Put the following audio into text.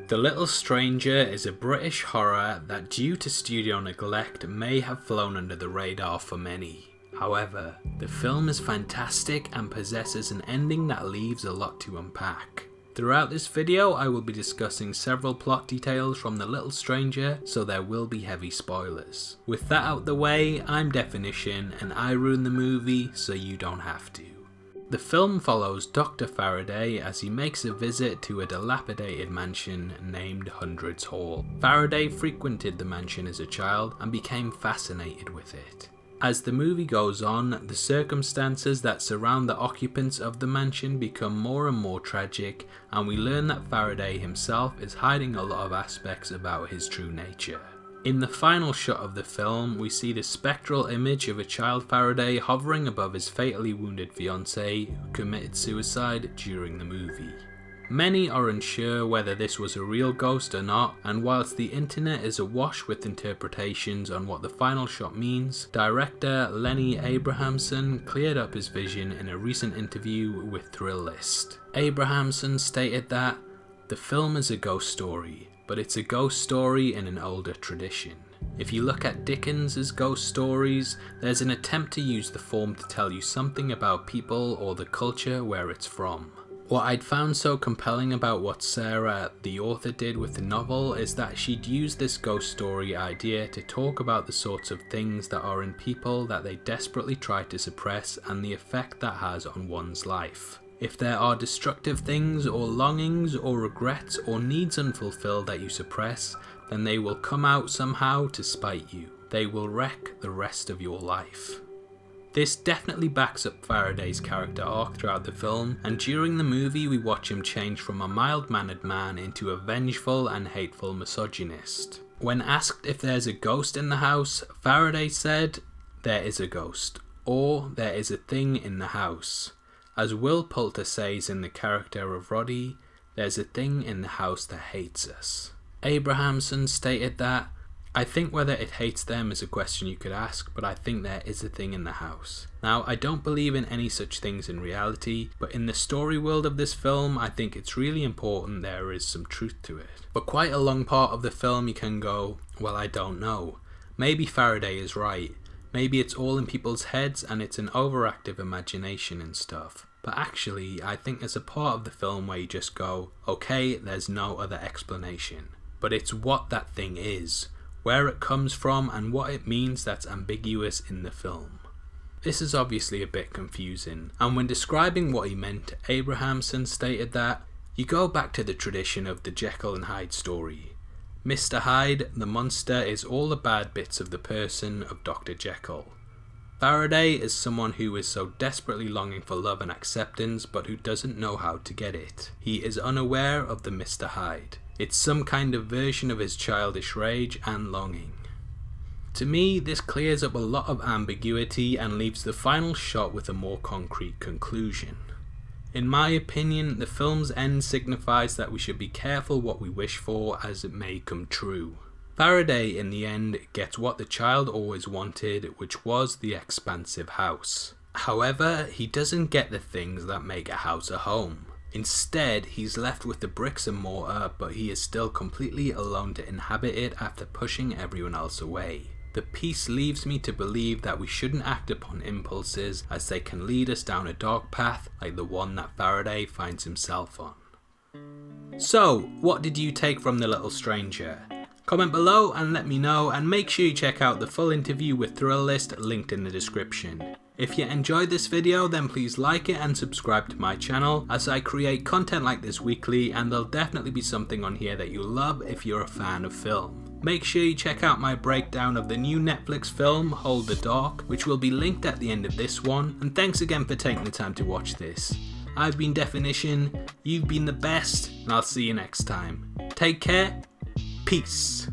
The Little Stranger is a British horror that, due to studio neglect, may have flown under the radar for many. However, the film is fantastic and possesses an ending that leaves a lot to unpack. Throughout this video, I will be discussing several plot details from The Little Stranger, so there will be heavy spoilers. With that out the way, I'm Deffinition and I ruin the movie so you don't have to. The film follows Doctor Farraday as he makes a visit to a dilapidated mansion named Hundreds Hall. Farraday frequented the mansion as a child and became fascinated with it. As the movie goes on, the circumstances that surround the occupants of the mansion become more and more tragic, and we learn that Farraday himself is hiding a lot of aspects about his true nature. In the final shot of the film, we see the spectral image of a child Farraday hovering above his fatally wounded fiancée who committed suicide during the movie. Many are unsure whether this was a real ghost or not, and whilst the internet is awash with interpretations on what the final shot means, director Lenny Abrahamson cleared up his vision in a recent interview with Thrillist. Abrahamson stated that, "The film is a ghost story, but it's a ghost story in an older tradition. If you look at Dickens's ghost stories, there's an attempt to use the form to tell you something about people or the culture where it's from." What I'd found so compelling about what Sarah, the author, did with the novel is that she'd used this ghost story idea to talk about the sorts of things that are in people that they desperately try to suppress and the effect that has on one's life. If there are destructive things or longings or regrets or needs unfulfilled that you suppress, then they will come out somehow to spite you. They will wreck the rest of your life. This definitely backs up Faraday's character arc throughout the film, and during the movie we watch him change from a mild-mannered man into a vengeful and hateful misogynist. When asked if there's a ghost in the house, Farraday said, "There is a ghost," or "there is a thing in the house." As Will Poulter says in the character of Roddy, "There's a thing in the house that hates us." Abrahamson stated that, "I think whether it hates them is a question you could ask, but I think there is a thing in the house." Now, I don't believe in any such things in reality, but in the story world of this film, I think it's really important there is some truth to it. But quite a long part of the film you can go, well, I don't know. Maybe Farraday is right. Maybe it's all in people's heads and it's an overactive imagination and stuff. But actually, I think there's a part of the film where you just go, okay, there's no other explanation. But it's what that thing is, where it comes from, and what it means that's ambiguous in the film. This is obviously a bit confusing, and when describing what he meant, Abrahamson stated that, "You go back to the tradition of the Jekyll and Hyde story. Mr. Hyde, the monster, is all the bad bits of the person of Dr. Jekyll. Farraday is someone who is so desperately longing for love and acceptance but who doesn't know how to get it. He is unaware of the Mr. Hyde. It's some kind of version of his childish rage and longing." To me, this clears up a lot of ambiguity and leaves the final shot with a more concrete conclusion. In my opinion, the film's end signifies that we should be careful what we wish for, as it may come true. Farraday, in the end, gets what the child always wanted, which was the expansive house. However, he doesn't get the things that make a house a home. Instead, he's left with the bricks and mortar, but he is still completely alone to inhabit it after pushing everyone else away. The piece leaves me to believe that we shouldn't act upon impulses, as they can lead us down a dark path like the one that Farraday finds himself on. So, what did you take from The Little Stranger? Comment below and let me know, and make sure you check out the full interview with Thrillist linked in the description. If you enjoyed this video, then please like it and subscribe to my channel, as I create content like this weekly, and there'll definitely be something on here that you'll love if you're a fan of film. Make sure you check out my breakdown of the new Netflix film, Hold the Dark, which will be linked at the end of this one, and thanks again for taking the time to watch this. I've been Deffinition, you've been the best, and I'll see you next time. Take care, peace.